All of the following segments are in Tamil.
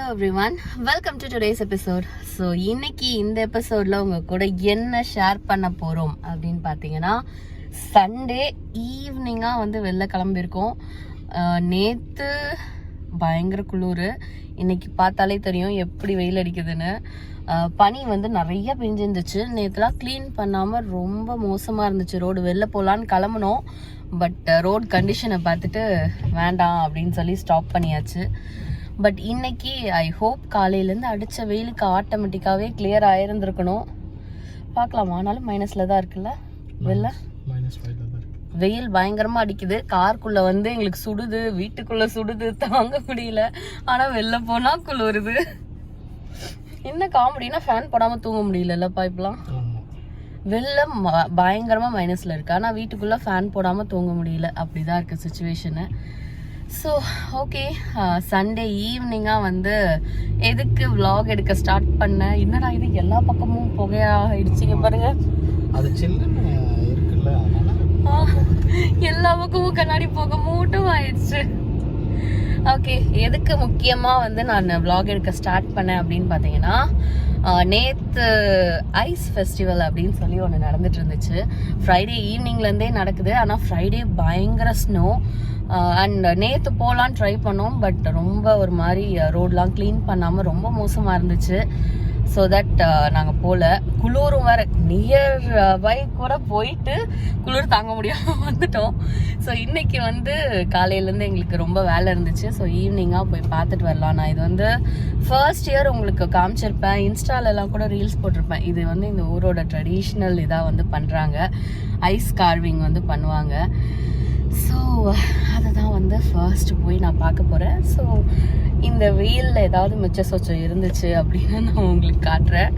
Everyone, welcome to today's episode. So இன்னைக்கு இந்த எபிசோடில் உங்கள் கூட என்ன ஷேர் பண்ண போகிறோம் அப்படின்னு பார்த்தீங்கன்னா, சண்டே ஈவினிங்காக வந்து வெளில கிளம்பியிருக்கோம். நேற்று பயங்கர குளிர், இன்னைக்கு பார்த்தாலே தெரியும் எப்படி வெயில் அடிக்குதுன்னு. பனி வந்து நிறைய பெஞ்சிருந்துச்சு. நேற்றுலாம் க்ளீன் பண்ணாமல் ரொம்ப மோசமாக இருந்துச்சு ரோடு. வெளில போகலான்னு கிளம்புனோம், பட் ரோட் கண்டிஷனை பார்த்துட்டு வேண்டாம் அப்படின்னு சொல்லி ஸ்டாப் பண்ணியாச்சு. பட் இன்னைக்கு ஐ ஹோப் காலையிலேருந்து அடித்த வெயிலுக்கு ஆட்டோமேட்டிக்காகவே கிளியர் ஆயிருந்திருக்கணும். பார்க்கலாம். ஆனாலும் மைனஸில் தான் இருக்குல்ல வெளில. வெயில் பயங்கரமாக அடிக்குது. காருக்குள்ளே வந்து எங்களுக்கு சுடுது, வீட்டுக்குள்ளே சுடுது, தாங்க முடியல. ஆனால் வெளில போனால் குளிருது. என்ன காமெடினா ஃபேன் போடாமல் தூங்க முடியலல்லப்பா இப்பெல்லாம். வெளில பயங்கரமாக மைனஸில் இருக்குது, ஆனால் வீட்டுக்குள்ளே ஃபேன் போடாமல் தூங்க முடியல. அப்படி தான் இருக்குது சுச்சுவேஷனு. ஸோ ஓகே, சண்டே ஈவினிங்காக வந்து எதுக்கு விலாக் எடுக்க ஸ்டார்ட் பண்ணேன். என்னடா இது எல்லா பக்கமும் புகையாயிடுச்சிங்க பாருங்க. அது சில்லுன்னு இருக்குல்ல, எல்லா பக்கமும் கண்ணாடி புகை மூட்டும் ஆயிடுச்சு. ஓகே, எதுக்கு முக்கியமாக வந்து நான் விலாக் எடுக்க ஸ்டார்ட் பண்ணேன் அப்படின்னு பார்த்தீங்கன்னா, நேற்று ஐஸ் ஃபெஸ்டிவல் அப்படின்னு சொல்லி ஒன்று நடந்துட்டு இருந்துச்சு. ஃப்ரைடே ஈவினிங்லேருந்தே நடக்குது. ஆனால் ஃப்ரைடே பயங்கர ஸ்னோ. அண்ட் நேற்று போகலான்னு ட்ரை பண்ணோம், பட் ரொம்ப ஒரு மாதிரி ரோடெலாம் க்ளீன் பண்ணாமல் ரொம்ப மோசமாக இருந்துச்சு. ஸோ தட் நாங்கள் போகல. குளிரும் வேறு, நியர் பை கூட போயிட்டு குளிர் தாங்க முடியாமல் வந்துட்டோம். ஸோ இன்றைக்கி வந்து காலையிலேருந்து எங்களுக்கு ரொம்ப வேலை இருந்துச்சு. ஸோ ஈவினிங்காக போய் பார்த்துட்டு வரலாம். நான் இது வந்து ஃபர்ஸ்ட் இயர் உங்களுக்கு காமிச்சிருப்பேன், இன்ஸ்டாலெலாம் கூட ரீல்ஸ் போட்டிருப்பேன். இது வந்து இந்த ஊரோட ட்ரெடிஷ்னல் இதாக வந்து பண்ணுறாங்க. ஐஸ் கார்விங் வந்து பண்ணுவாங்க. ஸோ அதை தான் வந்து ஃபர்ஸ்ட் போய் நான் பார்க்க போகிறேன். ஸோ இந்த வெயிலில் ஏதாவது மிச்ச சொச்சம் இருந்துச்சு அப்படின்னு நான் உங்களுக்கு காட்டுறேன்.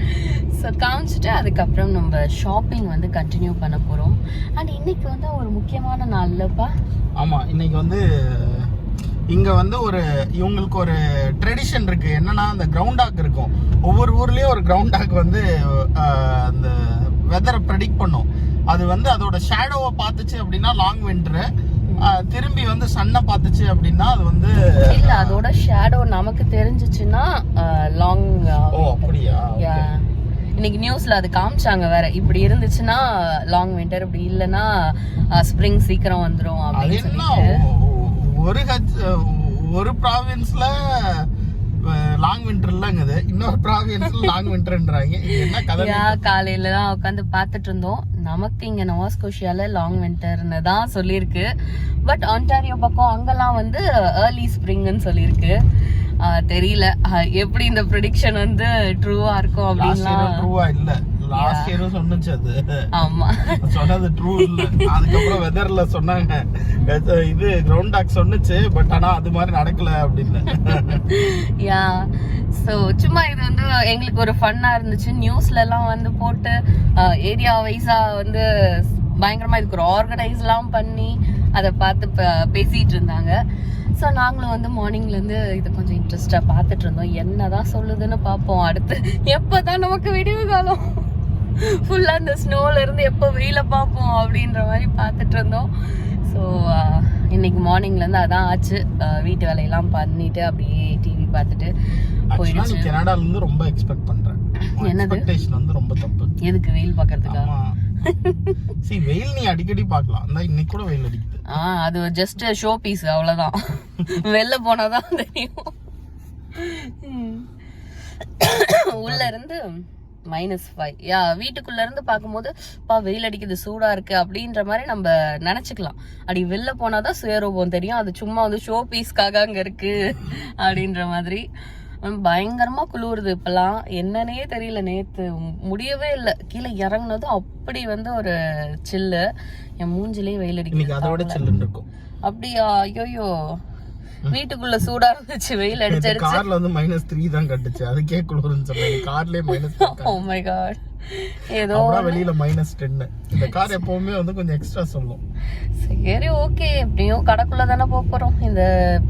ஸோ காமிச்சிட்டு அதுக்கப்புறம் நம்ம ஷாப்பிங் வந்து கண்டினியூ பண்ண போகிறோம். அண்ட் இன்னைக்கு வந்து ஒரு முக்கியமான நாள் இல்லைப்பா? ஆமாம், இன்னைக்கு வந்து இங்கே வந்து இவங்களுக்கு ஒரு ட்ரெடிஷன் இருக்குது. என்னன்னா, அந்த கிரவுண்ட் டாக் இருக்கும். ஒவ்வொரு ஊர்லேயும் ஒரு கிரவுண்ட் டாக் வந்து அந்த வெதரை ப்ரெடிக்ட் பண்ணும். அது வந்து அதோட ஷேடோவை பார்த்துச்சு அப்படின்னா லாங் வின்டரு, திரும்பி வந்து சன்னை பார்த்துச்சு அப்படின்னா அது வந்து இல்ல, அதோட ஷேடோ நமக்கு தெரிஞ்சிச்சுன்னா லாங். ஓ அப்படியா? இன்னைக்கு நியூஸ்ல அது காமிச்சாங்க வேற. இப்படி இருந்துச்சுன்னா லாங் வின்டர், இப்படி இல்லைன்னா ஸ்ப்ரிங் சீக்கிரம் வந்துடும் அப்படின்னு சொல்லிட்டு. ஒரு ப்ராவின்ஸ்ல லாங் வின்டர் இல்லங்குது, இன்னொரு ப்ராவின்ஸ்ல லாங் வின்டர்ன்றாங்க. என்ன கதை? காலையில தான் உட்காந்து பார்த்துட்டு இருந்தோம். நமக்கு இங்க நோவா ஸ்கோஷியால லாங் வின்டர்னு தான் சொல்லியிருக்கு. பட் ஆன்டாரியோ பக்கம் அங்கெல்லாம் வந்து ஏர்லி ஸ்ப்ரிங்னு சொல்லியிருக்கு. தெரியல எப்படி இந்த ப்ரெடிக்ஷன் வந்து ட்ரூவா இருக்கும் அப்படின்லாம். ட்ரூவா இல்ல, லாஸ்ட் இயரும் சொன்னுச்சு அது. ஆமா, சொன்னது ட்ரூ இல்ல. அதுக்கப்புறம் வெதர்ல சொன்னாங்க, இது கிரவுண்ட் டாக் சொன்னுச்சு, பட் ஆனா அது மாதிரி நடக்கல அப்படின்னு. யா, ஸோ சும்மா இது வந்து எங்களுக்கு ஒரு ஃபன்னா இருந்துச்சு. நியூஸ்ல எல்லாம் வந்து போட்டு ஏரியா வைஸா வந்து பயங்கரமா இதுக்கு ஒரு ஆர்கனைஸ்லாம் பண்ணி அதை பார்த்து பேசிட்டு இருந்தாங்க. ஸோ நாங்களும் வந்து மார்னிங்லேருந்து இது கொஞ்சம் இன்ட்ரெஸ்டாக பார்த்துட்டு இருந்தோம். என்னதான் சொல்லுதுன்னு பார்ப்போம். அடுத்து எப்போ தான் நமக்கு விடிவு காலம், ஃபுல்லாக இந்த ஸ்னோவில் இருந்து எப்போ வெயில பார்ப்போம் அப்படின்ற மாதிரி பார்த்துட்டு இருந்தோம். ஸோ இன்னைக்கு மார்னிங்லேருந்து அதான் ஆச்சு. வீட்டு வேலையெல்லாம் பண்ணிட்டு அப்படியே டிவி பார்த்துட்டு போயிடுச்சு. கனடாலேருந்து ரொம்ப எக்ஸ்பெக்ட் பண்ணுறேன். என்னது வந்து ரொம்ப தப்பு. எதுக்கு? வெயில் பார்க்கறதுக்கா? வெயில் நீ அடிக்கடி பார்க்கலாம். இன்னைக்கு கூட வெயில் அடிக்குது. அது ஜஸ்ட் ஷோ பீஸ், அவ்வளவுதான். வெளில போனாதான் தெரியும். உள்ள இருந்து -5. யா, வீட்டுக்குள்ள இருந்து பார்க்கும்போது வெயில் அடிக்குது, சூடா இருக்கு அப்படின்ற மாதிரி நம்ம நினைச்சுக்கலாம். அப்படி வெளில போனாதான் சுயரூபம் தெரியும். அது சும்மா வந்து ஷோ பீஸ்க்காக அங்க இருக்கு அப்படின்ற மாதிரி. பயங்கரமா குளிருது இப்பெல்லாம், என்னன்னே தெரியல. நேத்து முடியவே இல்லை, கீழே இறங்குனதும் அப்படி வந்து ஒரு சில்லு. என் மூஞ்சிலே வெயில் அடிக்குது. அப்படியா? ஐயோ, வீட்டுக்குள்ள சூடா இருந்துச்சு, வெயில் அடிச்சிருச்சு. கார்ல வந்து -3 தான் கட்டுச்சு, அதுக்கே குளிருன்னு சொன்னாங்க. கார்லயே -10. Oh my God. ஏதோ வெளியில -10. இந்த கார் எப்பவுமே வந்து கொஞ்சம் எக்ஸ்ட்ரா சொல்லும். சரி, ஓகே, எப்படியும் கடைக்குள்ள தானே போறோம். இந்த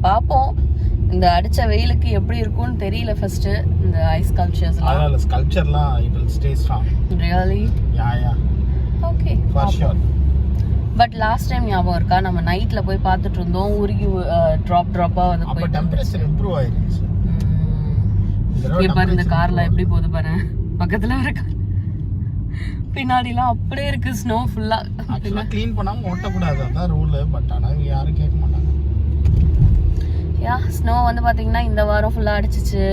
பாப்போம் இந்த அடிச்ச வெயிலுக்கு எப்படி இருக்கும்னு தெரியல. ஃபர்ஸ்ட் இந்த ஐஸ் ஸ்கல்ப்சர்லாம் it will stay strong. Really? Yeah okay, for sure. But last time ஞாபகம் இருக்கா, நம்ம நைட்ல போய் பார்த்துட்டு இருந்தோம். உருகி ட்ராப்பா வந்து அப்ப டெம்பரேச்சர் இம்ப்ரூவ் ஆயிருச்சு. இங்க பாரு இந்த கார்ல எப்படி போகுது பாரு, பக்கத்துல வர கார் பின்னாடிலாம் அப்படியே இருக்கு ஸ்னோ ஃபுல்லா. ஆக்சுவலா க்ளீன் பண்ணாம ஓட்டக்கூடாது, அதான் ரூல். பட் ஆனா யாரும் கேட்க மாட்டாங்க. யா ஸ்னோ வந்து பாத்தீங்கன்னா இந்த வாரம் ஃபுல்லா அடிச்சிச்சு.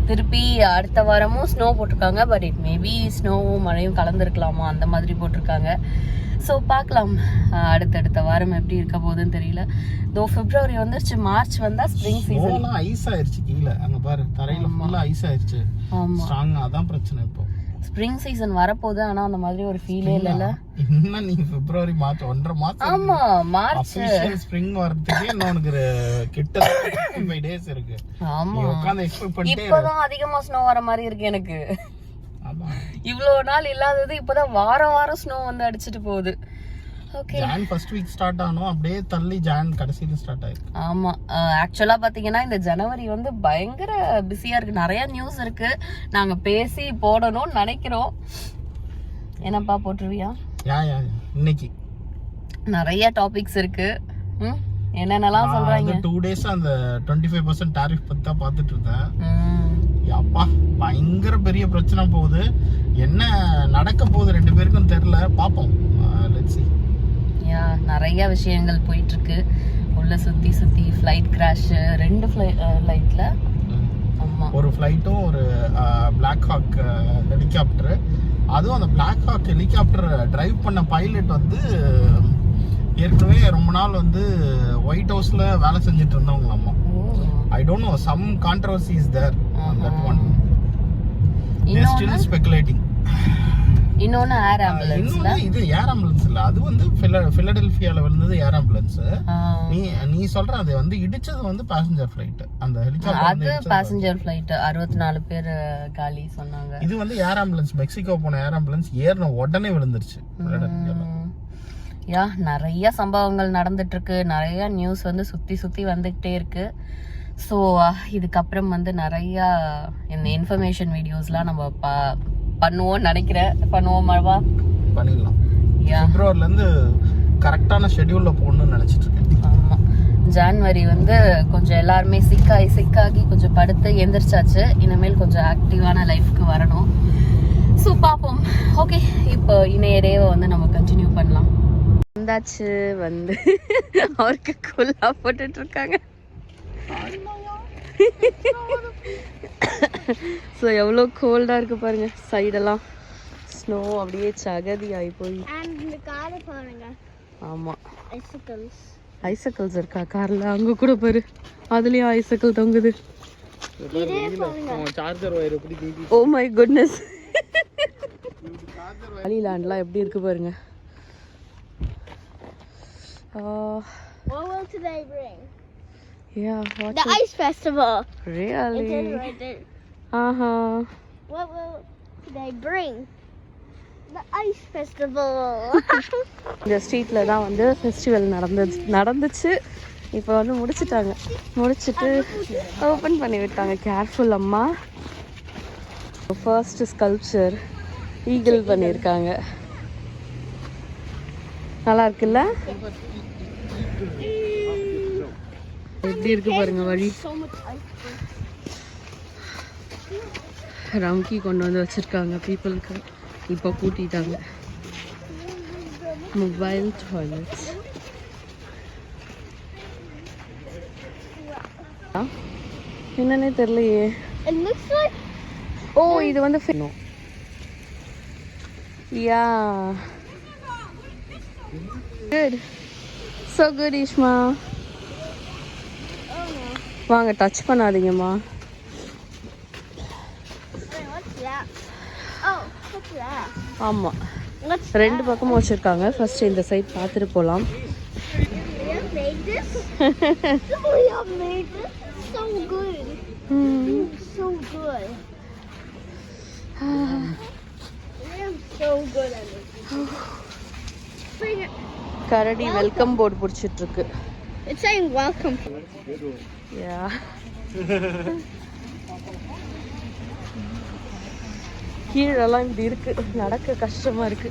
திருப்பி அடுத்த வாரமும் ஸ்னோ போட்டிருக்காங்க. பட் இட் மேபி ஸ்னோவும் மழையும் கலந்துருக்கலாமா, அந்த மாதிரி போட்டிருக்காங்க. ஸோ பார்க்கலாம் அடுத்தடுத்த வாரம் எப்படி இருக்க போகுதுன்னு தெரியல. தோ பிப்ரவரி வந்துருச்சு, மார்ச் வந்தா ஸ்ப்ரிங் சீசன். ஐஸ் ஆயிருச்சு கீழே, அங்க பாரு தரையில ஃபுல்லா ஐஸ் ஆயிருச்சு. ஆமா ஸ்ட்ராங், அதான் பிரச்சனை. இப்போ ஸ்ப்ரிங் சீசன் வரப்போகுது, ஆனா அந்த மாதிரி ஒரு ஃபீலே இல்லல. இன்னும் நீ பிப்ரவரி மார்ச் 1.5 மாசம். ஆமா மார்ச் ஸ்ப்ரிங் வரதுக்கு இன்னும் உனக்கு கிட்ட 5 days இருக்கு. ஆமா உட்கார்ந்து எக்ஸ்பெக்ட் பண்ணிட்டே இப்பதான் அதிகமா ஸ்னோ வர மாதிரி இருக்கு எனக்கு. ஆமா இவ்வளவு நாள் இல்லாதது இப்பதான் வாரம் வாரம் ஸ்னோ வந்து அடிச்சிட்டு போகுது. Okay Jan first week start ஆனோம், அப்படியே தள்ளி ஜான் கடைசியில ஸ்டார்ட் ஆயிருக்கு. ஆமா ஆக்சுவலா பாத்தீங்கன்னா இந்த ஜனவரி வந்து பயங்கர பிஸியா இருக்கு. நிறைய நியூஸ் இருக்கு, நாங்க பேசி போடணும்னு நினைக்கிறோம். என்னப்பா போட்டுருவியா? யா இன்னைக்கு நிறைய டாபிக்ஸ் இருக்கு. என்னென்னலாம் சொல்றாங்க? 2 days அந்த 25% டாரிஃப் பத்தி தான் பார்த்துட்டு இருந்தேன். அப்பா பயங்கர பெரிய பிரச்சனை போகுது. என்ன நடக்க போகுது 2 பேருக்கும் தெரியல, பாப்போம். Let's see. யா நிறைய விஷயங்கள் போயிட்டு இருக்கு. உள்ள சுத்தி சுத்தி ஃப்ளைட் கிராஷ், 2 ஃப்ளைட்ல. ஆமா ஒரு ஃப்ளைட்டும் ஒரு பிளாக் ஹாக் ஹெலிகாப்டர். அதுவும் அந்த பிளாக் ஹாக் ஹெலிகாப்டர் டிரைவ் பண்ண பைலட் வந்து ஏற்கனவே ரொம்ப நாள் வந்து ஒயிட் ஹவுஸ்ல வேலை செஞ்சுட்டு இருந்தவங்களாமா. I don't know, some controversy is there on that one. They are still speculating. இன்னொன்னு ஏர் ஆம்புலன்ஸ்ல, இது ஏர் ஆம்புலன்ஸ் இல்ல, அது வந்து பிலடெல்பியால விழுந்தது ஏர் ஆம்புலன்ஸ். நீ சொல்ற அது வந்து இடிச்சது வந்து பாசஞ்சர் ஃளைட். அந்த ஹெலிகாப்டர் அது பாசஞ்சர் ஃளைட் 64 பேர் காலி சொன்னாங்க. இது வந்து ஏர் ஆம்புலன்ஸ், மெக்சிகோ போன ஏர் ஆம்புலன்ஸ் ஏறின உடனே விழுந்துருச்சு பிலடெல்பியால. யா நிறைய சம்பவங்கள் நடந்துட்டு இருக்கு, நிறைய நியூஸ் வந்து சுத்தி சுத்தி வந்துகிட்டே இருக்கு. ஸோ இதுக்கப்புறம் வந்து நிறைய இந்த இன்ஃபர்மேஷன் வீடியோஸ்லாம் நம்ம பண்ணுவோம்னு நினைக்கிறேன். பண்ணுவோமாவா? பண்ணிடலாம். பிப்ரவரில இருந்து கரெக்டான ஷெட்யூல்ல போகணும்னு நினைச்சிட்டு இருக்கேன். ஆமா ஜான்வரி வந்து கொஞ்சம் எல்லாருமே சிக்காகி கொஞ்சம் படுத்து எந்திரிச்சாச்சு. இனிமேல் கொஞ்சம் ஆக்டிவான லைஃப்க்கு வரணும். ஸோ பார்ப்போம். ஓகே, இப்போ இணைய டேவை வந்து நம்ம கண்டினியூ பண்ணலாம். வந்தாச்சு, வந்து அவருக்கு குல்லா போட்டுட்டு இருக்காங்க. ஸோ எவ்வளோ கோல்டாக இருக்கு பாருங்க, சைடெல்லாம் ஸ்னோ அப்படியே சகதி ஆகி போய். ஆமாம் ஐசக்கிள்ஸ் இருக்கா காரில்? அங்கே கூட பாரு, அதுலேயும் ஐசக்கிள் தொங்குது. Oh my goodness. அலிலாண்ட்லாம் எப்படி இருக்கு பாருங்க. What will today bring? Yeah, the ice festival. Really? It is right there. What will today bring? The ice festival. இந்த ஸ்ட்ரீட்ல தான் வந்து ஃபெஸ்டிவல் நடந்துச்சு. இப்போ வந்து முடிச்சிட்டு ஓப்பன் பண்ணி விட்டாங்க. கேர்ஃபுல் அம்மா. ஃபர்ஸ்ட் ஸ்கல்ப்சர் ஈகிள் பண்ணியிருக்காங்க. நல்லா இருக்குல்ல? எப்படி இருக்கு பாருங்க வழி. ரம்கி கொண்டு வந்து வச்சிருக்காங்க பீப்புளுக்கு. இப்போ கூட்டிட்டாங்க. மொபைல் டாய்லெட்ஸ் என்னன்னே தெரியலையே. ஓ இது வந்து யா குட், so good Ishma. வாங்க டச் பண்ணாதீங்கம்மா. ஆமா ரெண்டு பக்கமும் வச்சிருக்காங்க. ஃபர்ஸ்ட் இந்த சைட் பார்த்துட்டு போலாம். கரடி வெல்கம் போர்டு பிடிச்சிட்டு இருக்கு. It's saying welcome. Yeah. கீழெல்லாம் இப்படி இருக்கு, நடக்க கஷ்டமா இருக்கு.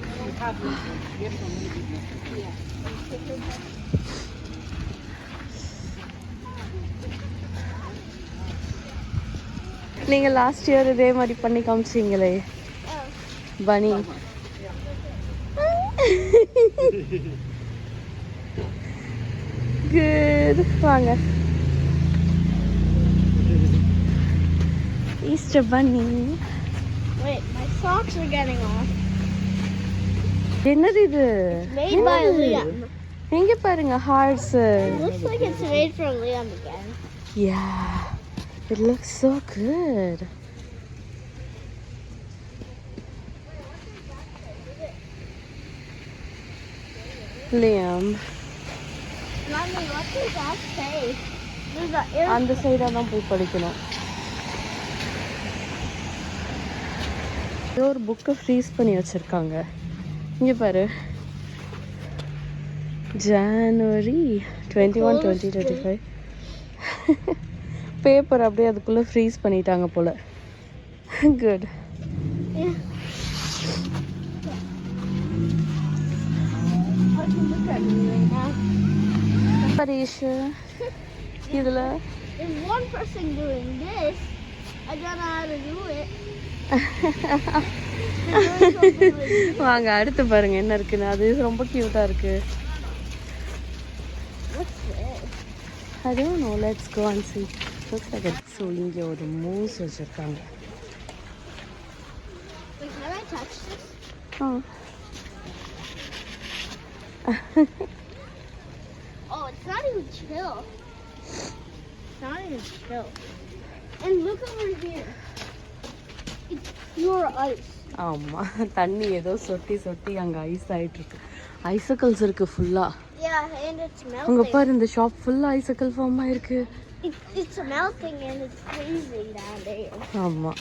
நீங்கள் லாஸ்ட் இயர் இதே மாதிரி பண்ணி காமிச்சிங்களே Oh. பனி. குட். வாங்க. ஈஸ்டர் பன்னி. Wait, my socks are getting off. என்னது இது? Made by Liam. எங்க பாருங்க hearts. It looks like it's made from Liam again. Yeah, it looks so good. Liam, Mommy, what does that say? There's an air. அந்த சைடா தான் போய் படிக்கணும். ஒரு புக்கை ஃப்ரீஸ் பண்ணி வச்சிருக்காங்க. இங்க பாரு, ஜனவரி 21 2025 பேப்பர் அப்படியே அதுக்குள்ள ஃப்ரீஸ் பண்ணிட்டாங்க போல. Good. Yeah. I can look at me right now. பரீஷ் இதுல There's one person doing this. I don't know how to do it. வாங்க அடுத்து பாருங்க என்ன இருக்குன்னு. அது ரொம்ப கியூட்டா இருக்கு. What's this? I don't know. Let's go and see. Looks like a so இங்க ஒரு மூஸ் வச்சிருக்காங்க. Wait, can I touch this? Oh, it's not even chill. It's not even chill. And look over here. It's pure ice. ஆமா, தண்ணி ஏதோ சொட்டி சொட்டி அங்க ஐஸ் ஆயிட்டு இருக்கு. ஐசக்கல்ஸ் இருக்கு ஃபுல்லா. Yeah, and it's அங்க melting. பாரு இந்த ஷாப் ஃபுல்லா ஐசக்கல் ஃபார்ம் ஆயிருக்கு. It's melting and it's freezing down there. ஆமா.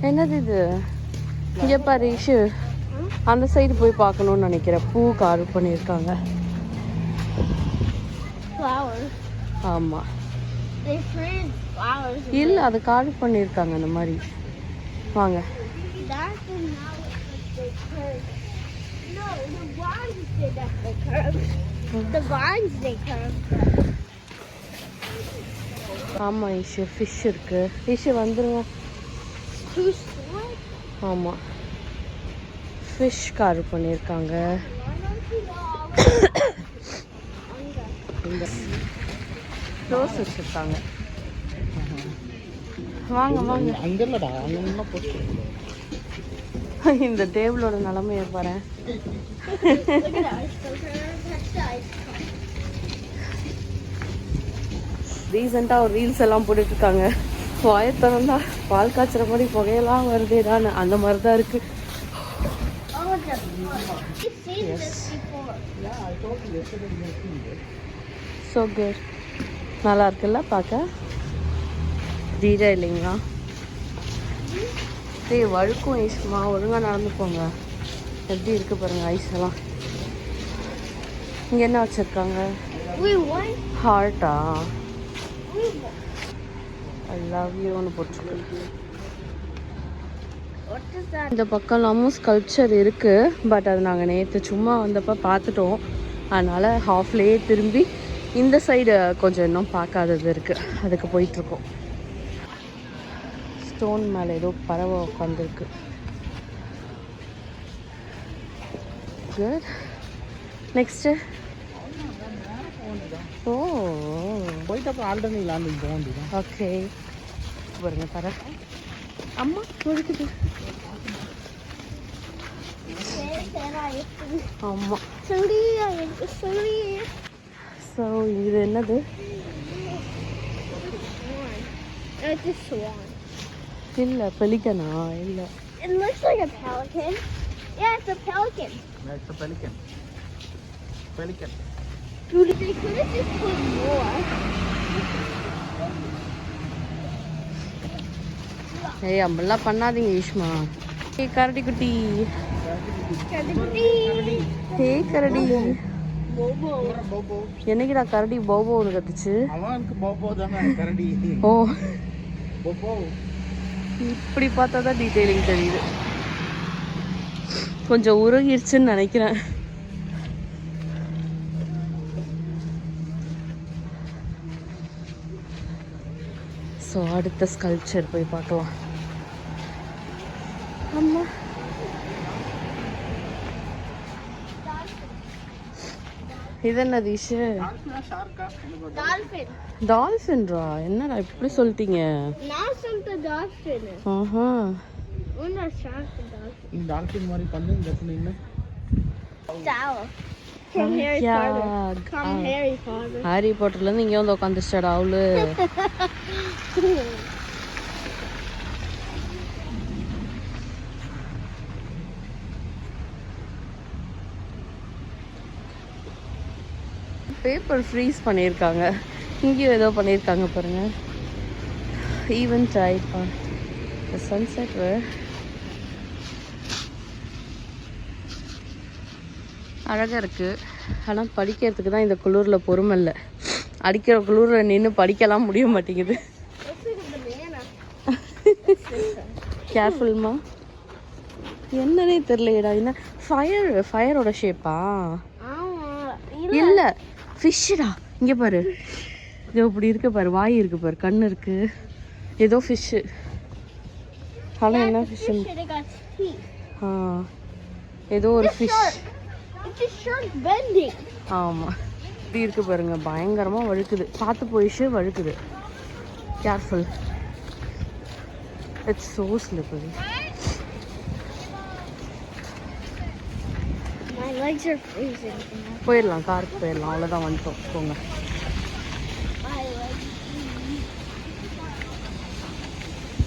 என்னது இது? இங்க பாரு இஷு. அந்த சைடு போய் பார்க்கணும்னு நினைக்கிறேன். பூ கார்வ் பண்ணியிருக்காங்க. Flowers. ஆமா. They freeze flowers. in இல்ல there. அது கார்வ் பண்ணியிருக்காங்க அந்த மாதிரி. வாங்க. That did not look like they curved. No, the vines did that they curved. The vines they curved. ஆமா இஷு ஃபிஷ் இருக்கு. இஷு வந்துருங்க. Too small? ஆமா. ஃபிஷ் கார்வ் பண்ணியிருக்காங்க. ரோஸ் வச்சிருக்காங்க. வாங்க வாங்க. அங்க இல்லடா, அங்க என்ன போஸ்ட் இந்த டேபிளோட நிலைமையை பாரு. Look at the ice filter. That's the ice cup. ரீசெண்டா ஒரு ரீல்ஸ் எல்லாம் போட்டுட்டு இருக்காங்க. வாயத்தனந்தா பால் காய்ச்சற மாதிரி புகையெல்லாம் வருதேடான்னு அந்த மாதிரி தான் இருக்கு. Oh, you've seen this before. So good. நல்லா இருக்குல்ல பார்க்க. ஜீரா இல்லைங்களா? டேய் வழுக்கும் ஐஸ்மா, ஒழுங்காக நடந்து போங்க. எப்படி இருக்கு பாருங்க ஐஸ் எல்லாம். இங்கே என்ன வச்சுருக்காங்க? Wait, what? ஹார்ட்டா? Wait, what? ஐ லவ் யூன்னு போட்டிருக்கு. What does that? இந்த பக்கம்லாமும் ஸ்கல்ப்சர் இருக்குது. பட் அது நாங்கள் நேற்று சும்மா வந்தப்போ பார்த்துட்டோம். அதனால் ஹாஃப்லேயே திரும்பி இந்த சைடு கொஞ்சம் இன்னும் பார்க்காதது இருக்குது. அதுக்கு போயிட்டுருக்கோம். ஸ்டோன் மேலே ஏதோ பறவை உட்காந்துருக்கு. குட். நெக்ஸ்ட்டு. ஓ போயிட்டு அப்புறம் ஆல்டர்னேட் லேண்டிங் போக வேண்டியதான். ஓகே பாருங்க தர. அம்மா ஒழுக்குது. ஆமாம். Sorry. ஸோ இது என்னது? It's a swan. இல்லை பெலிக்கனா? இல்லை. It looks like a pelican. Yeah, it's a pelican. It's a pelican. Pelican. Dude, they could have just put more. ஏய் அப்படிலாம் பண்ணாதீங்க ஈஷ்மா. ஏய் கரடி குட்டி. ஏய் கரடி. போபோ. என்னைக்குடா கரடி போபோன்னு கத்துச்சு? அவனுக்கு போபோ தானே கரடி. ஓ போபோ. இப்படி பார்த்தா தான் டீட்டெயிலிங் தெரியுது. கொஞ்சம் உருகிருச்சுன்னு நினைக்கிறேன். ஸோ அடுத்த ஸ்கல்ப்சர் போய் பார்க்கலாம். அம்மா இது என்ன தீஷு? Dolphin. டால்ஃபின்ரா? என்னடா இப்படி சொல்லிட்டீங்க? நான் சொல்லிட்ட dolphin. ஆஹா. உன்ன shark dolphin. டால்ஃபின் மாதிரி பண்ணு இந்த பண்ணு. Owl. From Harry Potter. From Harry Potter. Harry பாட்டர்லேருந்து இங்கே வந்து உட்காந்துச்சாடா அவளு. பேப்பர் ஃப்ரீஸ் பண்ணியிருக்காங்க. இங்கேயும் ஏதோ பண்ணியிருக்காங்க பாருங்க. ஈவன் டைட் சன்செட் அழகாக இருக்குது. ஆனால் படிக்கிறதுக்கு தான் இந்த குளிரில் பொறுமை இல்லை. அடிக்கிற குளிரில் நின்று படிக்கலாம் முடிய மாட்டேங்குது. Looks like a banana. கேர்ஃபுல்மா. என்னன்னே தெரியலையடா. என்ன ஃபயரோட ஷேப்பா? இல்லை ஃபிஷ்ஷுடா. இங்கே பாரு, இது இப்படி இருக்கு பாரு, வாய் இருக்கு பாரு, கண் இருக்கு, ஏதோ ஃபிஷ்ஷு. ஆனால் என்ன ஃபிஷ்ஷு? ஆ ஏதோ ஒரு fish. It's a shark bending. ஆமாம், இப்படி இருக்கு பாருங்க, பயங்கரமாக வழுக்குது. பார்த்து போயிடுச்சு, வழுக்குது. Careful, it's so slippery. My legs are freezing. போயிடலாம், காருக்கு போயிடலாம், அவ்வளோதான், வந்துட்டோம், போங்க. My legs.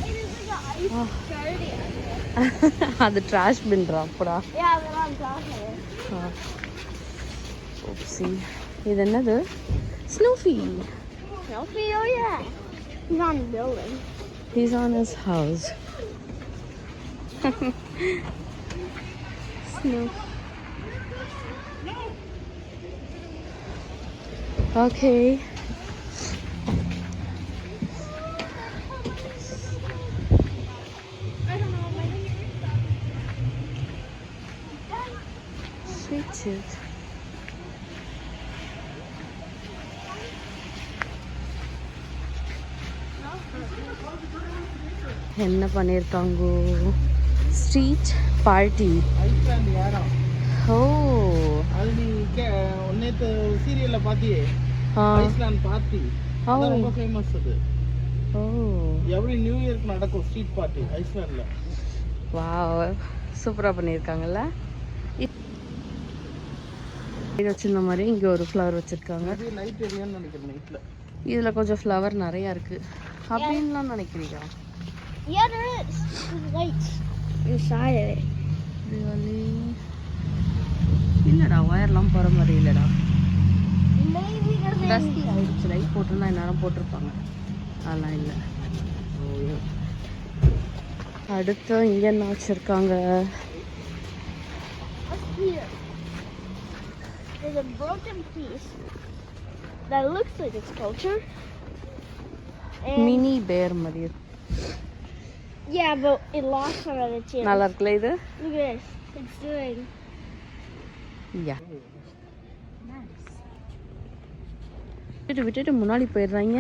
It is like an ice guardian. அது ட்ராஷ் பின்ரா அப்படா. Yeah, but I'm talking. Oopsie. இது என்னது? ஸ்னூஃபி. Selfie? Oh yeah. He's on the building. He's on his house. Snoop. Okay. Sweet tooth. என்ன பண்ணியிருக்காங்க? Street party. ஐஸ்லாண்ட் யாரம். ஓ, அது நீ நேற்று சீரியலில் பார்த்தியே, ஐஸ்லாண்ட் பார்ட்டி. அது ரொம்ப ஃபேமஸ். அது எவ்ரி நியூ இயர்க்கு நடக்கும் ஸ்ட்ரீட் பார்ட்டி ஐஸ்லாண்டில். வாவ், சூப்பராக பண்ணியிருக்காங்கல்ல. இது வச்சிருந்த மாதிரி இங்கே ஒரு ஃப்ளவர் வச்சுருக்காங்க. லைட் எரியான்னு நினைக்கிறேன் நைட்டில். இதில் கொஞ்சம் ஃப்ளவர் நிறையா இருக்குது அப்படின்லாம் நினைக்கிறீங்க? Yeah, there is. There's lights inside of it. Deepavali இல்லைடா, ஒயர்லாம் போகிற மாதிரி இல்லைடா. Maybe there's டஸ்டி ஆயிடுச்சு. லைட் போட்டிருந்தா இந்நேரம் போட்டிருப்பாங்க, அதெல்லாம் இல்லை. அடுத்து இங்கே என்ன வச்சுருக்காங்க? What's here? There's a broken piece that looks like a sculpture. And mini பேர் மாதிரி. yeah, but it lost some of its ears. நல்லா இருக்குல்ல இது? Look at this. It's doing. யா, விட்டுட்டு முன்னாடி போயிடுறாங்க.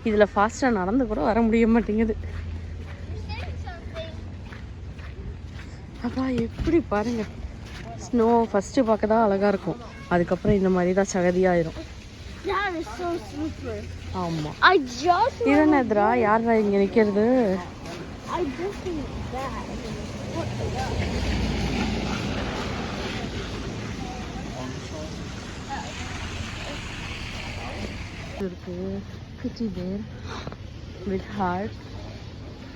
இதில் ஃபாஸ்ட்டாக நடந்து கூட வர முடிய மாட்டேங்குது. அப்பா எப்படி பாருங்க, ஸ்னோ ஃபஸ்ட்டு பார்க்க தான் அழகாக இருக்கும், அதுக்கப்புறம் இந்த மாதிரி தான் சகதியாயிரும். That is so super. ஆமாம். I just. இது என்ன எதிரா? யாரா இங்கே நிற்கிறது? I just think that. What the hell? இருக்கு குட்டி bear with heart.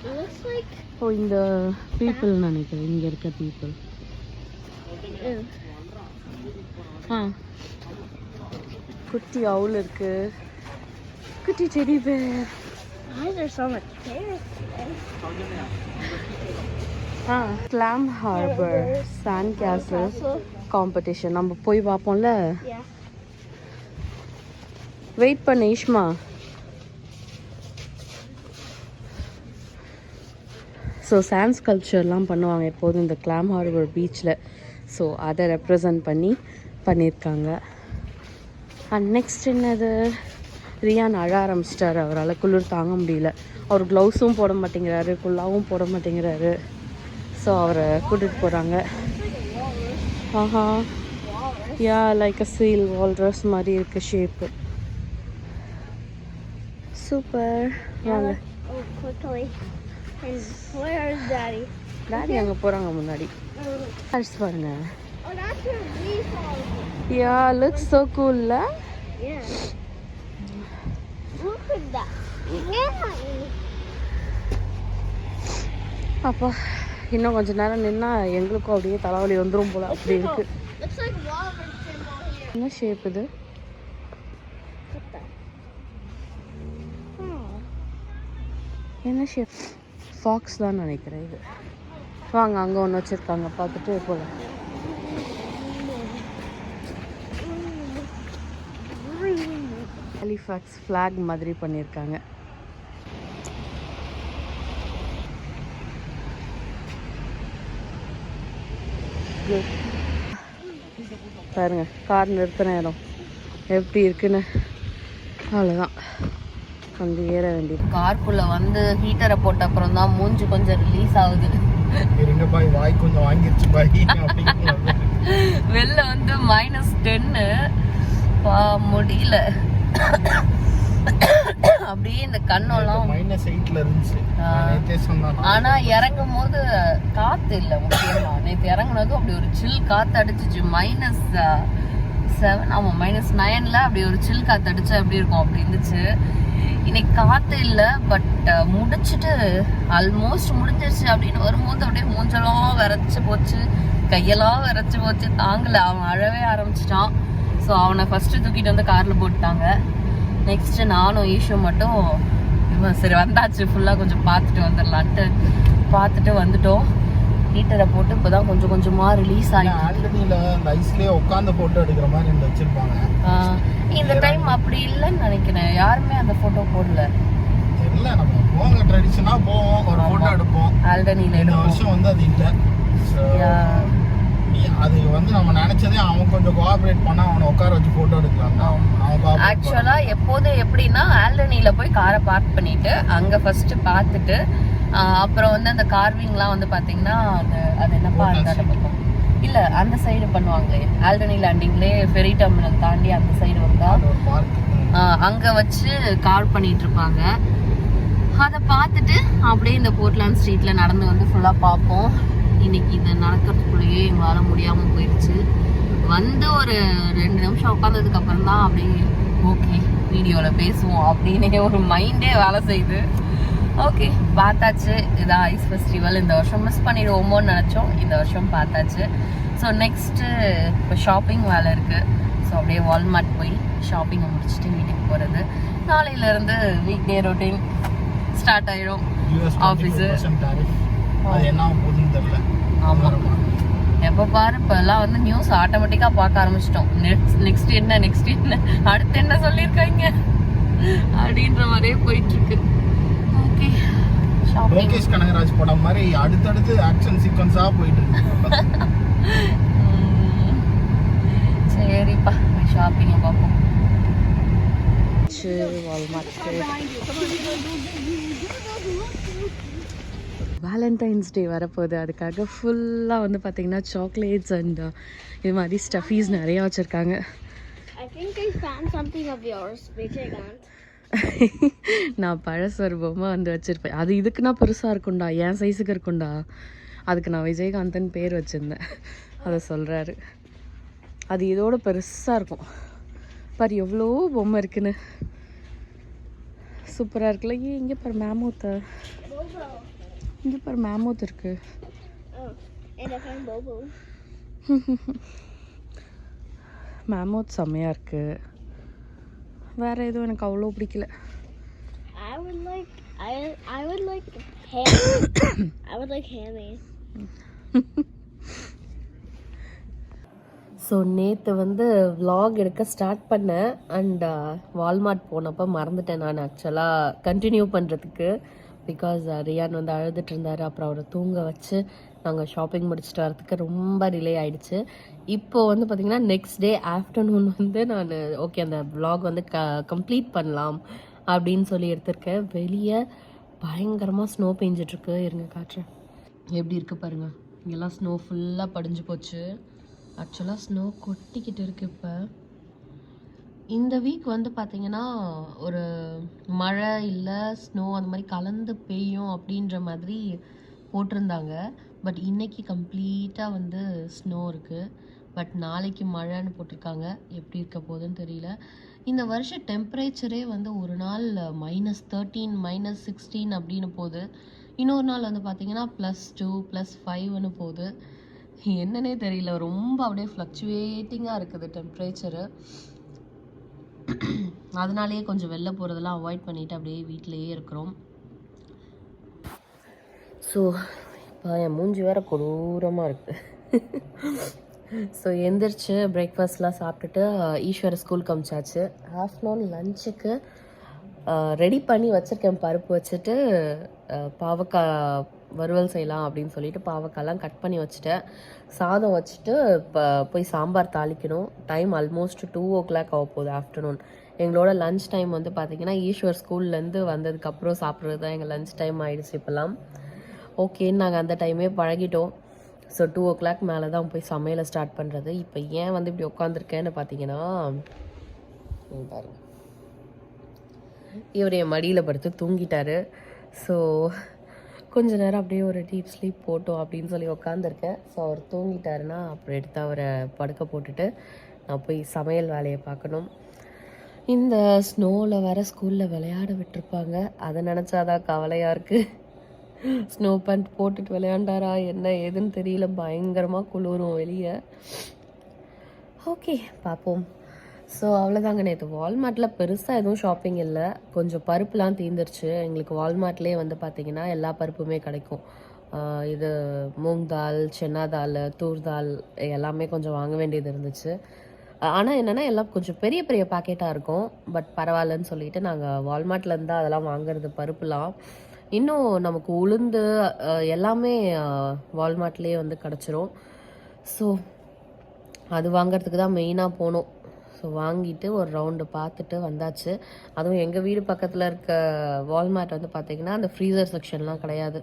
It looks like. ஓ, இந்த பீப்புள் நினைக்கிறேன், இங்கே இருக்க பீப்புள். ஆ, குட்டி அவுல் இருக்கு, குட்டி teddy bear. Why is there so much hair today? Ah, glam harbour sand கேசல் competition. நம்ம போய் பார்ப்போம்ல. Yeah. வெயிட் பண்ணு ஈஷ்மா. ஸோ சாண்ட் ஸ்கல்ப்சர்லாம் பண்ணுவாங்க எப்போதும் இந்த கிளாம் ஹார்பர் பீச்சில். ஸோ அதை ரெப்ரசன்ட் பண்ணியிருக்காங்க. அண்ட் நெக்ஸ்ட் என்னது? ரியான் அழ ஆரம்பிச்சிட்டார், அவரால் குளிர் தாங்க முடியல. அவர் க்ளவுஸும் போட மாட்டேங்கிறாரு, குல்லாவும் போட மாட்டேங்கிறாரு. ஸோ அவரை கூட்டிகிட்டு போகிறாங்க. ஆஹா, yeah like a seal walrus மாதிரி இருக்கு ஷேப்பு. சூப்பர். வாங்க. Oh, quickly. And where is Daddy? Daddy அங்கே போகிறாங்க முன்னாடி. அடிச்சு பாருங்க. Oh, that's your leaf all. Yeah looks so கூல்ல. Yeah. Look at that. Yeah. அப்பா இன்னும் கொஞ்ச நேரம் நின்னா எங்களுக்கும் அப்படியே தலைவலி வந்துடும் போல அப்படி இருக்கு. Looks like walrus symbol here. என்ன ஷேப் இது? What the? என்ன ஷேப்? ஃபாக்ஸ் தான் நினைக்கிறேன் இது. வாங்க அங்கே ஒன்று வச்சுருக்காங்க, பார்த்துட்டு போல. ஹாலிஃபேக்ஸ் ஃப்ளாக் மாதிரி பண்ணியிருக்காங்க. பாருங்க கார் நிறுத்தின இடம் எப்படி இருக்குன்னு. அவ்வளோதான், வந்து ஏற வேண்டியது. கார்க்குள்ளே வந்து ஹீட்டரை போட்ட அப்புறம் தான் மூஞ்சி கொஞ்சம் ரிலீஸ் ஆகுது. இருங்க பாய், வாய் கொஞ்சம் வாங்கிருச்சு பாய். வெளில வந்து -10 முடியல. அப்படியே இந்த கண்ணெல்லாம் -8ல இருந்துச்சு. நேத்தே சொன்னாங்க. ஆனா இறங்கும் போது காத்து இல்ல. முக்கியமா நேத்து இறங்குனதும் அப்படி ஒரு சில் காத்து அடிச்சிச்சு. -7 ஆமா -9ல அப்படி ஒரு சில் காத்து அடிச்சு அப்படி இருக்கும், அப்படி இருந்துச்சு. இன்னைக்கு காத்து இல்ல, பட் முடிச்சுட்டு ஆல்மோஸ்ட் முடிஞ்சிருச்சு அப்படின்னு வரும்போது அப்படியே மூஞ்செல்லாம் விரைச்சு போச்சு, கையெல்லாம் விரைச்சு போச்சு, தாங்கல. அவன் அழவே ஆரம்பிச்சிட்டான். ஸோ அவனை ஃபர்ஸ்ட் தூக்கிட்டு வந்து கார்ல போட்டுட்டாங்க. நெக்ஸ்ட் நானும் ஈஷோ மட்டும் சரி வந்தாச்சு, ஃபுல்லாக கொஞ்சம் பார்த்துட்டு வந்துடலான்ட்டு பார்த்துட்டு வந்துட்டோம். ஹீட்டரை போட்டு இப்போ தான் கொஞ்சம் கொஞ்சமாக ரிலீஸ் ஆகி ஆல்ரெடியில் அந்த ஐஸ்லேயே உட்காந்து ஃபோட்டோ எடுக்கிற மாதிரி இந்த வச்சுருப்பாங்க. இந்த டைம் அப்படி இல்லைன்னு நினைக்கிறேன், யாருமே அந்த ஃபோட்டோ போடல. இல்லை, நம்ம போங்க ட்ரெடிஷனாக போவோம், ஒரு ஃபோட்டோ எடுப்போம். ஆல்ரெடியில் இந்த வருஷம் வந்து அது இல்லை. அது வந்து நம்ம நினைச்சதே அவன் கொஞ்சம் கோஆபரேட் பண்ணா அவனை உட்கார வச்சு போட்டோ எடுக்கலாம். ஆக்சுவலா எப்போதும் எப்படின்னா ஆல்டனில போய் காரை பார்க் பண்ணிட்டு அங்க ஃபர்ஸ்ட் பார்த்துட்டு அப்புறம் வந்து அந்த கார்விங்லாம் வந்து பாத்தீங்கன்னா அது என்னப்பா அந்த பக்கம் இல்ல அந்த சைடு பண்ணுவாங்களே, ஆல்டனி லேண்டிங்லேயே ஃபெரி டெர்மினல் தாண்டி அந்த சைடு வந்தா அங்க வச்சு கார் பண்ணிட்டு இருப்பாங்க. அதை பார்த்துட்டு அப்படியே இந்த போர்ட்லாண்ட் ஸ்ட்ரீட்ல நடந்து வந்து ஃபுல்லா பார்ப்போம். இன்னைக்கு இது நடக்கிறதுக்குள்ளேயே எங்களால் முடியாமல் போயிடுச்சு. வந்து ஒரு 2 நிமிஷம் உட்காந்ததுக்கு அப்புறம் தான் அப்படியே ஓகே வீடியோவில் பேசுவோம் அப்படின்னு ஒரு மைண்டே வேலை செய்யுது. ஓகே பார்த்தாச்சு, இதான் ஐஸ் ஃபெஸ்டிவல். இந்த வருஷம் மிஸ் பண்ணிடுவோமோன்னு நினச்சோம், இந்த வருஷம் பார்த்தாச்சு. ஸோ நெக்ஸ்ட்டு இப்போ ஷாப்பிங் வேலை இருக்குது. ஸோ அப்படியே வால்மார்ட் போய் ஷாப்பிங்கை முடிச்சுட்டு வீட்டுக்கு போகிறது. நாளையிலேருந்து வீக் டே ரொட்டீன் ஸ்டார்ட் ஆகிடும். ஆஃபீஸு அது என்ன போகுதுன்னு தெரியல. ஆமாம், எப்போ பாரு இப்போல்லாம் வந்து நியூஸ் ஆட்டோமேட்டிக்காக பார்க்க ஆரம்பிச்சிட்டோம். நெக்ஸ்ட் என்ன அடுத்து என்ன சொல்லியிருக்காங்க அப்படின்ற மாதிரியே போயிட்டுருக்கு. ஓகே, லோகேஷ் கனகராஜ் படம் மாதிரி அடுத்தடுத்து ஆக்ஷன் சீக்வன்ஸாக போயிட்டு இருக்கு. சரிப்பா, ஷாப்பிங்கை பார்ப்போம். வால்மார்ட் வேலண்டைன்ஸ் டே வரப்போகுது. அதுக்காக ஃபுல்லாக வந்து பார்த்திங்கன்னா சாக்லேட்ஸ் அண்ட் இது மாதிரி ஸ்டஃபீஸ் நிறையா வச்சுருக்காங்க. நான் பழசு ஒரு பொம்மை வந்து வச்சுருப்பேன். அது இதுக்குன்னா பெருசாக இருக்கும்டா, என் சைஸுக்கு இருக்கும்டா. அதுக்கு நான் விஜயகாந்தன் பேர் வச்சுருந்தேன், அதை சொல்கிறாரு. அது இதோட பெருசாக இருக்கும் பாரு, எவ்வளோ பொம்மை இருக்குன்னு. சூப்பராக இருக்குல்ல. இங்கே பாரு மேமூத்தை, இங்கே பாரு மேமூத் இருக்கு. மேமூத் செம்மையாக இருக்கு. வேற எதுவும் எனக்கு அவ்வளோ பிடிக்கல. ஸோ நேற்று வந்து vlog எடுக்க ஸ்டார்ட் பண்ணேன் அண்ட் வால்மார்ட் போனப்போ மறந்துட்டேன் நான் ஆக்சுவலாக கண்டினியூ பண்ணுறதுக்கு. பிகாஸ் ரியான் வந்து அழுதுட்டு இருந்தார். அப்புறம் அவரை தூங்க வச்சு நாங்கள் ஷாப்பிங் முடிச்சுட்டு வரதுக்கு ரொம்ப டிலே ஆகிடுச்சு. இப்போது வந்து பார்த்திங்கன்னா நெக்ஸ்ட் டே ஆஃப்டர்நூன் வந்து நான் ஓகே அந்த vlog வந்து கம்ப்ளீட் பண்ணலாம் அப்படின்னு சொல்லி எடுத்திருக்கேன். வெளியே பயங்கரமாக ஸ்னோ பெஞ்சிட்ருக்கு. இருங்க காட்டுறேன் எப்படி இருக்குது பாருங்கள். இங்கெல்லாம் ஸ்னோ ஃபுல்லாக படிஞ்சு போச்சு. ஆக்சுவலாக ஸ்னோ கொட்டிக்கிட்டு இருக்குது. இப்போ இந்த வீக் வந்து பார்த்திங்கன்னா ஒரு மழை இல்லை ஸ்னோ அந்த மாதிரி கலந்து பெய்யும் அப்படின்ற மாதிரி போட்டிருந்தாங்க. பட் இன்றைக்கி கம்ப்ளீட்டாக வந்து ஸ்னோ இருக்குது. பட் நாளைக்கு மழைன்னு போட்டிருக்காங்க. எப்படி இருக்க போகுதுன்னு தெரியல. இந்த வருஷம் டெம்பரேச்சரே வந்து ஒரு நாள் -13 -16 அப்படின்னு போகுது. இன்னொரு நாள் வந்து பார்த்திங்கன்னா +2 +5ன்னு போகுது. என்னன்னே தெரியல. ரொம்ப அப்படியே ஃப்ளக்சுவேட்டிங்காக இருக்குது டெம்பரேச்சரு. அதனாலேயே கொஞ்சம் வெளில போகிறதெல்லாம் அவாய்ட் பண்ணிவிட்டு அப்படியே வீட்டிலையே இருக்கிறோம். ஸோ இப்போ என் மூஞ்சி வேறு கொடூரமாக இருக்குது. ஸோ எந்திரிச்சு பிரேக்ஃபாஸ்ட்லாம் சாப்பிட்டுட்டு ஈஸ்வர ஸ்கூலுக்கு அமிச்சாச்சு. ஆஃப்டர்நூன் லஞ்சுக்கு ரெடி பண்ணி வச்சுருக்கேன். பருப்பு வச்சுட்டு பாவக்காய் வறுவல் செய்யலாம் அப்படின்னு சொல்லிட்டு பாவக்காய்லாம் கட் பண்ணி வச்சுட்டேன். சாதம் வச்சுட்டு இப்போ போய் சாம்பார் தாளிக்கணும். டைம் ஆல்மோஸ்ட் 2 o'clock ஆக போகுது ஆஃப்டர்நூன். எங்களோட லன்ச் டைம் வந்து பார்த்திங்கன்னா ஈஸ்வர் ஸ்கூல்லேருந்து வந்ததுக்கப்புறம் சாப்பிட்றது தான் எங்கள் லன்ச் டைம் ஆகிடுச்சு. இப்போல்லாம் ஓகேன்னு நாங்கள் அந்த டைமே பழகிட்டோம். ஸோ 2 o'clock மேலே தான் போய் சமையலை ஸ்டார்ட் பண்ணுறது. இப்போ ஏன் வந்து இப்படி உட்காந்துருக்கேன்னு பார்த்தீங்கன்னா பாருங்க, இவர் என் மடியில் படுத்து தூங்கிட்டாரு. ஸோ கொஞ்ச நேரம் அப்படியே ஒரு டீப் ஸ்லீப் போட்டோம் அப்படின்னு சொல்லி உட்காந்துருக்கேன். ஸோ அவர் தூங்கிட்டாருன்னா அப்புறம் எடுத்து அவரை படுக்க போட்டுட்டு நான் போய் சமையல் வேலையை பார்க்கணும். இந்த ஸ்னோவில் வர ஸ்கூலில் விளையாட விட்டுருப்பாங்க. அதை நினச்சாதான் கவலையாக இருக்குது. ஸ்னோ பேண்ட் போட்டுட்டு விளையாண்டாரா என்ன ஏதுன்னு தெரியல. பயங்கரமாக குளிரும் வெளியே. ஓகே பார்ப்போம். ஸோ அவ்வளோதாங்க. நேற்று வால்மார்ட்டில் பெருசாக எதுவும் ஷாப்பிங் இல்லை. கொஞ்சம் பருப்புலாம் தீர்ந்துருச்சு. எங்களுக்கு வால்மார்ட்லேயே வந்து பார்த்திங்கன்னா எல்லா பருப்புமே கிடைக்கும். இது மூங் தால், சென்னா தால், தூர் தால் எல்லாமே கொஞ்சம் வாங்க வேண்டியது இருந்துச்சு. ஆனால் என்னென்னா எல்லாம் கொஞ்சம் பெரிய பெரிய பாக்கெட்டாக இருக்கும். பட் பரவாயில்லன்னு சொல்லிட்டு நாங்கள் வால்மார்ட்லேருந்து தான் அதெல்லாம் வாங்குறது பருப்புலாம். இன்னும் நமக்கு உளுந்து எல்லாமே வால்மார்ட்லேயே வந்து கிடச்சிரும். ஸோ அது வாங்கிறதுக்கு தான் மெயினாக போனோம். ஸோ வாங்கிட்டு ஒரு ரவுண்டு பார்த்துட்டு வந்தாச்சு. அதுவும் எங்கள் வீடு பக்கத்தில் இருக்க வால்மார்ட் வந்து பார்த்திங்கன்னா அந்த ஃப்ரீசர் செக்ஷன்லாம் கிடையாது.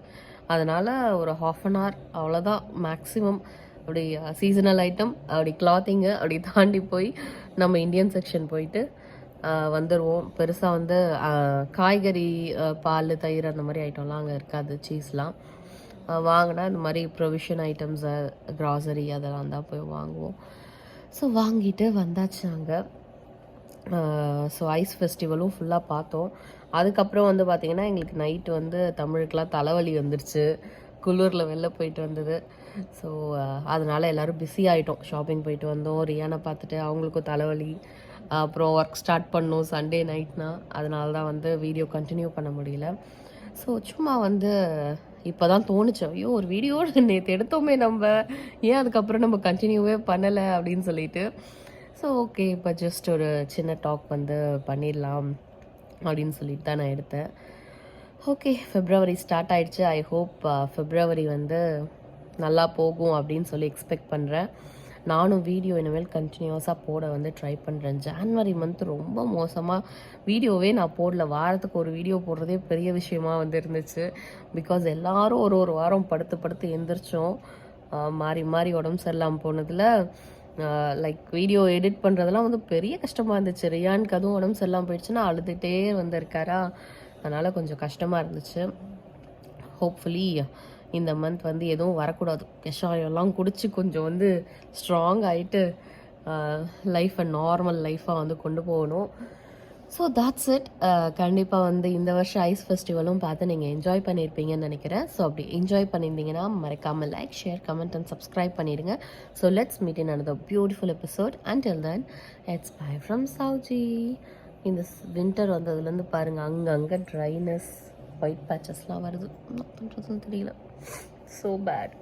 அதனால் ஒரு 1/2 an hour அவ்வளோதான் மேக்ஸிமம். அப்படி சீசனல் ஐட்டம் அப்படி கிளாத்திங்கு அப்படி தாண்டி போய் நம்ம இந்தியன் செக்ஷன் போயிட்டு வந்துடுவோம். பெருசாக வந்து காய்கறி, பால், தயிர் அந்த மாதிரி ஐட்டம்லாம் அங்கே இருக்காது. சீஸ்லாம் வாங்கினா இந்த மாதிரி ப்ரொவிஷன் ஐட்டம்ஸு, க்ராசரி அதெல்லாம் தான் போய் வாங்குவோம். ஸோ வாங்கிட்டு வந்தாச்சு அங்கே. ஸோ ஐஸ் ஃபெஸ்டிவலும் ஃபுல்லாக பார்த்தோம். அதுக்கப்புறம் வந்து பார்த்திங்கன்னா எங்களுக்கு நைட்டு வந்து தமிழுக்கெலாம் தலைவலி வந்துருச்சு. குளூரில் வெளில போயிட்டு வந்தது. ஸோ அதனால் எல்லோரும் பிஸி ஆகிட்டோம். ஷாப்பிங் போயிட்டு வந்தோம். ரியானை பார்த்துட்டு அவங்களுக்கும் தலைவலி. அப்புறம் ஒர்க் ஸ்டார்ட் பண்ணோம் சண்டே நைட்னா. அதனால தான் வந்து வீடியோ கண்டினியூ பண்ண முடியல. ஸோ சும்மா வந்து இப்போ தான் தோணுச்சு, ஐயோ ஒரு வீடியோ நேற்று எடுத்தோமே நம்ம, ஏன் அதுக்கப்புறம் நம்ம கண்டினியூவே பண்ணலை அப்படின்னு சொல்லிட்டு. ஸோ ஓகே இப்போ ஜஸ்ட் ஒரு சின்ன டாக் வந்து பண்ணிடலாம் அப்படின்னு சொல்லிட்டு தான் நான் எடுத்தேன். ஓகே February ஸ்டார்ட் ஆகிடுச்சு. ஐ ஹோப் February வந்து நல்லா போகும் அப்படின்னு சொல்லி எக்ஸ்பெக்ட் பண்ணுறேன். நானும் வீடியோ இனிமேல் கண்டினியூஸாக போட வந்து ட்ரை பண்ணுறேன். ஜான்வரி மந்த் ரொம்ப மோசமாக வீடியோவே நான் போடல. வாரத்துக்கு ஒரு வீடியோ போடுறதே பெரிய விஷயமா வந்து இருந்துச்சு. பிகாஸ் எல்லோரும் ஒரு வாரம் படுத்து எந்திரிச்சோம். மாறி மாறி உடம்பு சரியில்லாமல் போனதில் லைக் வீடியோ எடிட் பண்ணுறதெல்லாம் வந்து பெரிய கஷ்டமாக இருந்துச்சு. ரியானுக்கு அதுவும் உடம்பு சரியில்லாமல் போயிடுச்சுன்னா அழுதுகிட்டே வந்து இருக்காரா, அதனால் கொஞ்சம் கஷ்டமாக இருந்துச்சு. ஹோப்ஃபுல்லி இந்த மந்த் வந்து எதுவும் வரக்கூடாது. கஷாயம்லாம் குடிச்சு கொஞ்சம் வந்து ஸ்ட்ராங் ஆகிட்டு லைஃப்பை நார்மல் லைஃப்பாக வந்து கொண்டு போகணும். So thoughts it. கண்டிப்பாக வந்து இந்த வருஷம் ஐஸ் ஃபெஸ்டிவலும் பார்த்து நீங்கள் என்ஜாய் பண்ணியிருப்பீங்கன்னு நினைக்கிறேன். ஸோ அப்படி என்ஜாய் பண்ணியிருந்தீங்கன்னா மறக்காமல் like, share, comment and subscribe பண்ணிடுங்க. So let's meet in another beautiful episode. Until then, it's bye from Sauji. இந்த வின்டர் வந்ததுலேருந்து பாருங்கள் அங்கங்கே ட்ரைனஸ், ஒயிட் பேச்சஸ்லாம் வருது. என்ன பண்ணுறதுன்னு தெரியல. So bad.